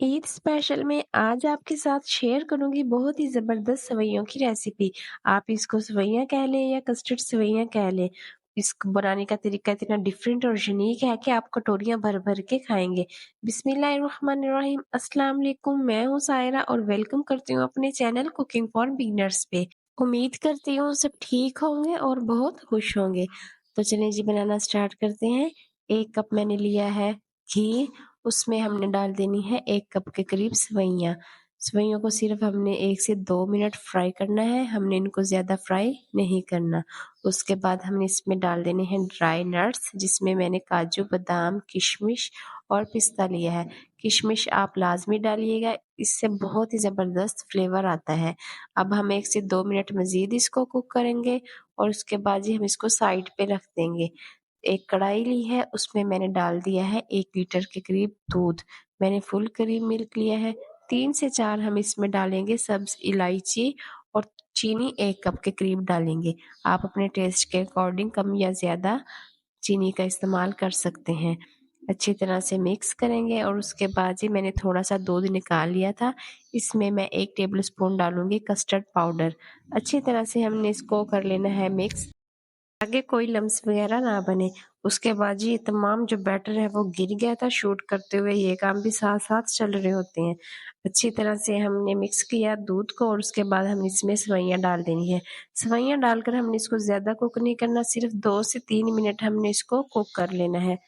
Eid special में आज आपके साथ शेयर करूँगी बहुत ही ज़बरदस्त सेवइयों की रेसिपी। आप इसको सेवइयाँ कह लें या कस्टर्ड सेवइयाँ कह लें। इसको बनाने का तरीका इतना डिफरेंट और यूनिक है कि आप कटोरियाँ भर-भर के खाएँगे। बिस्मिल्लाहिर्रहमानिर्रहीम, अस्सलाम वालेकुम। मैं हूँ सायरा और वेलकम करती हूँ अपने चैनल कुकिंग फॉर बिगिनर्स पे। उम्मीद करती हूँ सब ठीक होंगे और बहुत खुश होंगे। तो चलिए जी बनाना स्टार्ट करते हैं। 1 कप मैंने लिया है घी, उसमें हमने डाल देनी है 1 कप के करीब सेवइयाँ। सेवइयों को सिर्फ़ हमने 1 से 2 मिनट फ्राई करना है, हमने इनको ज़्यादा फ्राई नहीं करना। उसके बाद हमने इसमें डाल देने हैं ड्राई नट्स, जिसमें मैंने काजू, बादाम, किशमिश और पिस्ता लिया है। किशमिश आप लाज़मी डालिएगा, इससे बहुत ही ज़बरदस्त फ्लेवर आता है। अब हम 1 से 2 मिनट मज़ीद इसको कुक करेंगे और उसके बाद ही हम इसको साइड पे रख देंगे। एक कढ़ाई ली है, उसमें मैंने डाल दिया है 1 लीटर के करीब दूध। मैंने फुल क्रीम मिल्क लिया है। 3 से 4 हम इसमें डालेंगे सब्ज़ इलायची और चीनी 1 कप के करीब डालेंगे। आप अपने टेस्ट के अकॉर्डिंग कम या ज़्यादा चीनी का इस्तेमाल कर सकते हैं। अच्छी तरह से मिक्स करेंगे और उसके बाद ही मैंने थोड़ा-सा दूध निकाल लिया था। इसमें मैं 1 टेबलस्पून डालूँगी कस्टर्ड पाउडर। अच्छी तरह से हमने इसको कर लेना है मिक्स, आगे कोई लम्स वगैरह ना बने। उसके बाद जी ये तमाम जो बैटर है वो गिर गया था शूट करते हुए, ये काम भी साथ-साथ चल रहे होते हैं। अच्छी तरह से हमने मिक्स किया दूध को और उसके बाद हम इसमें सेवइयाँ डाल देनी है। सेवइयाँ डालकर हमने इसको ज़्यादा कुक नहीं करना, सिर्फ़ 2 से 3 मिनट हमने इसको कुक कर लेना है।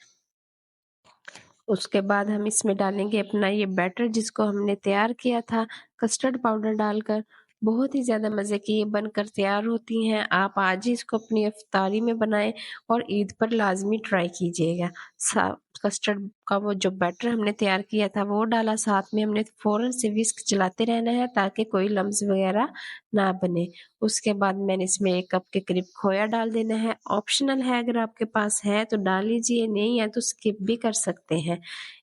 उसके बाद हम इसमें डालेंगे अपना ये बैटर जिसको हमने तैयार किया था कस्टर्ड पाउडर डालकर। बहुत ही ज़्यादा मज़े की ये बनकर तैयार होती हैं। आप आज ही इसको अपनी इफ्तारी में बनाएँ और ईद पर लाज़मी ट्राई कीजिएगा। सा कस्टर्ड का वो जो बैटर हमने तैयार किया था वो डाला, साथ में हमने फ़ौरन से विस्क चलाते रहना है ताकि कोई लम्स वगैरह ना बने। उसके बाद मैंने इसमें 1 कप के करीब खोया डाल देना है। ऑप्शनल है, अगर आपके पास है तो डाल लीजिए, नहीं है तो स्किप भी कर सकते हैं।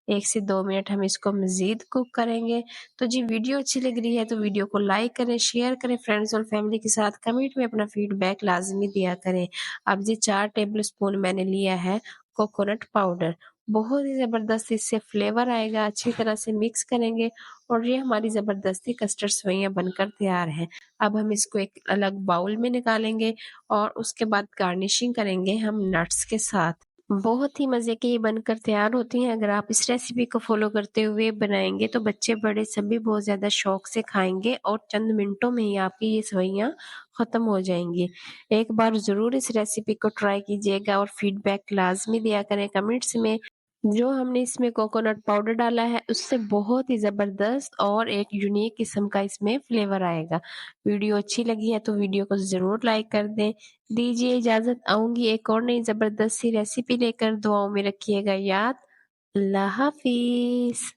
1 से 2 मिनट हम इसको मज़ीद कुक करेंगे। तो जी वीडियो अच्छी लग रही है तो वीडियो को लाइक करें, शेयर करें फ्रेंड्स और फैमिली के साथ, कमेंट में अपना फीडबैक लाज़मी दिया करें। अब जी 4 टेबलस्पून मैंने लिया है कोकोनट पाउडर। बहुत ही ज़बरदस्त इससे फ्लेवर आएगा। अच्छी तरह से मिक्स करेंगे और ये हमारी ज़बरदस्ती कस्टर्ड सेवइयाँ बनकर तैयार हैं। अब हम इसको एक अलग बाउल में निकालेंगे और उसके बाद गार्निशिंग करेंगे हम नट्स के साथ। बहुत ही मज़े की ये बनकर तैयार होती हैं। अगर आप इस रेसिपी को फ़ॉलो करते हुए बनाएँगे तो बच्चे बड़े सभी बहुत ज़्यादा शौक से खाएँगे और चंद मिनटों में ही आपकी ये सेवइयाँ ख़त्म हो जाएँगी। एक बार ज़रूर इस रेसिपी को ट्राई कीजिएगा और फीडबैक लाज़मी दिया करें कमेंट्स में। जो हमने इसमें कोकोनट पाउडर डाला है उससे बहुत ही ज़बरदस्त और एक यूनिक किस्म का इसमें फ्लेवर आएगा। वीडियो अच्छी लगी है तो वीडियो को ज़रूर लाइक कर दें। दीजिए इजाज़त, आऊँगी एक और नई ज़बरदस्त सी रेसिपी लेकर। दुआओं में रखिएगा याद। अल्लाह हाफ़िज़।